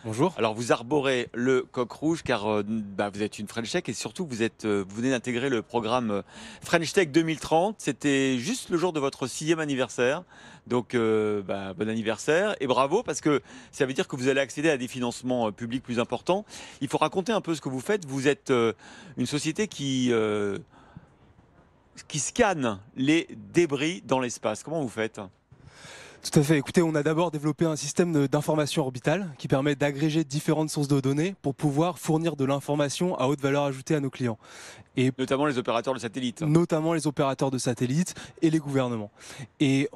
Bonjour. Alors vous arborez le coq rouge car vous êtes une French Tech et surtout vous venez d'intégrer le programme French Tech 2030. C'était juste le jour de votre 6e anniversaire. Donc bon anniversaire et bravo parce que ça veut dire que vous allez accéder à des financements publics plus importants. Il faut raconter un peu ce que vous faites. Vous êtes une société qui scanne les débris dans l'espace. Comment vous faites? Tout à fait. Écoutez, on a d'abord développé un système d'information orbitale qui permet d'agréger différentes sources de données pour pouvoir fournir de l'information à haute valeur ajoutée à nos clients. Et Notamment les opérateurs de satellites. notamment les opérateurs de satellites et les gouvernements. Et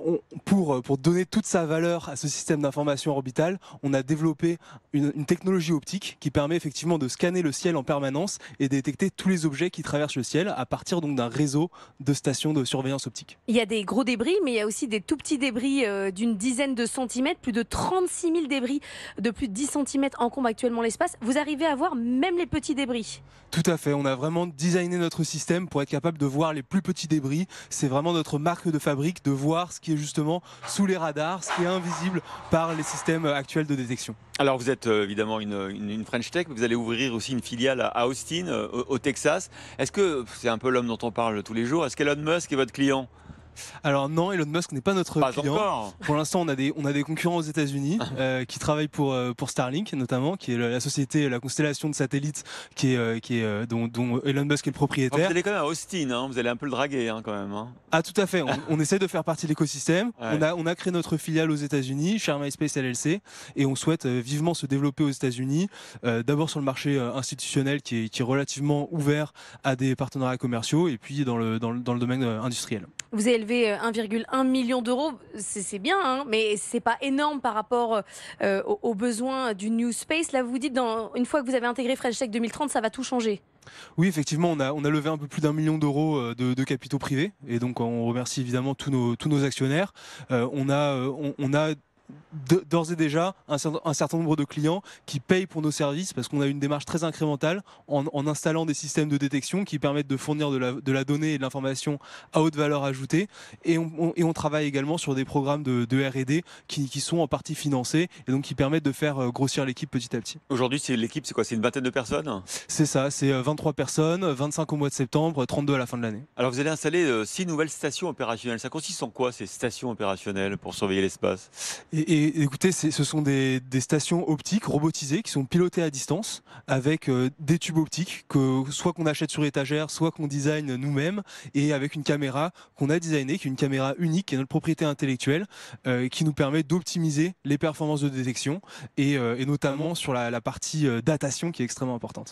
pour donner toute sa valeur à ce système d'information orbitale, on a développé une technologie optique qui permet effectivement de scanner le ciel en permanence et de détecter tous les objets qui traversent le ciel à partir donc d'un réseau de stations de surveillance optique. Il y a des gros débris, mais il y a aussi des tout petits débris d'une dizaine de centimètres. Plus de 36 000 débris de plus de 10 centimètres encombrent actuellement l'espace. Vous arrivez à voir même les petits débris? Tout à fait, on a vraiment designé notre système pour être capable de voir les plus petits débris. C'est vraiment notre marque de fabrique de voir ce qui est justement sous les radars, ce qui est invisible par les systèmes actuels de détection. Alors vous êtes évidemment une French Tech, mais vous allez ouvrir aussi une filiale à Austin, au Texas. Est-ce que c'est un peu l'homme dont on parle tous les jours? Est-ce qu'Elon Musk est votre client? Alors non, Elon Musk n'est pas notre Pas client. encore. Pour l'instant, on a des concurrents aux États-Unis qui travaillent pour Starlink notamment, qui est la société, la constellation de satellites dont Elon Musk est le Vous propriétaire. allez quand même à Austin, hein, vous allez un peu le draguer quand même. Hein. Ah tout à fait, on essaie de faire partie de l'écosystème. Ouais. On a créé notre filiale aux États-Unis, Share MySpace LLC, et on souhaite vivement se développer aux États-Unis. D'abord sur le marché institutionnel qui est relativement ouvert à des partenariats commerciaux, et puis dans le domaine industriel. Vous avez élevé 1,1 million d'euros, c'est bien, hein, mais c'est pas énorme par rapport aux besoins du New Space. Là, vous vous dites, une fois que vous avez intégré French Tech 2030, ça va tout changer. Oui, effectivement, on a levé un peu plus d'1 million d'euros de capitaux privés, et donc on remercie évidemment tous nos actionnaires. On a d'ores et déjà un certain nombre de clients qui payent pour nos services parce qu'on a une démarche très incrémentale en installant des systèmes de détection qui permettent de fournir de la donnée et de l'information à haute valeur ajoutée, et on travaille également sur des programmes de R&D qui sont en partie financés et donc qui permettent de faire grossir l'équipe petit à petit. Aujourd'hui, l'équipe, c'est quoi? C'est une vingtaine de personnes? C'est ça, c'est 23 personnes, 25 au mois de septembre, 32 à la fin de l'année. Alors vous allez installer 6 nouvelles stations opérationnelles. Ça consiste en quoi ces stations opérationnelles pour surveiller l'espace? Et écoutez, ce sont des stations optiques robotisées qui sont pilotées à distance avec des tubes optiques soit qu'on achète sur étagère, soit qu'on design nous-mêmes, et avec une caméra qu'on a designée, qui est une caméra unique, qui est notre propriété intellectuelle, qui nous permet d'optimiser les performances de détection et notamment sur la partie datation qui est extrêmement importante.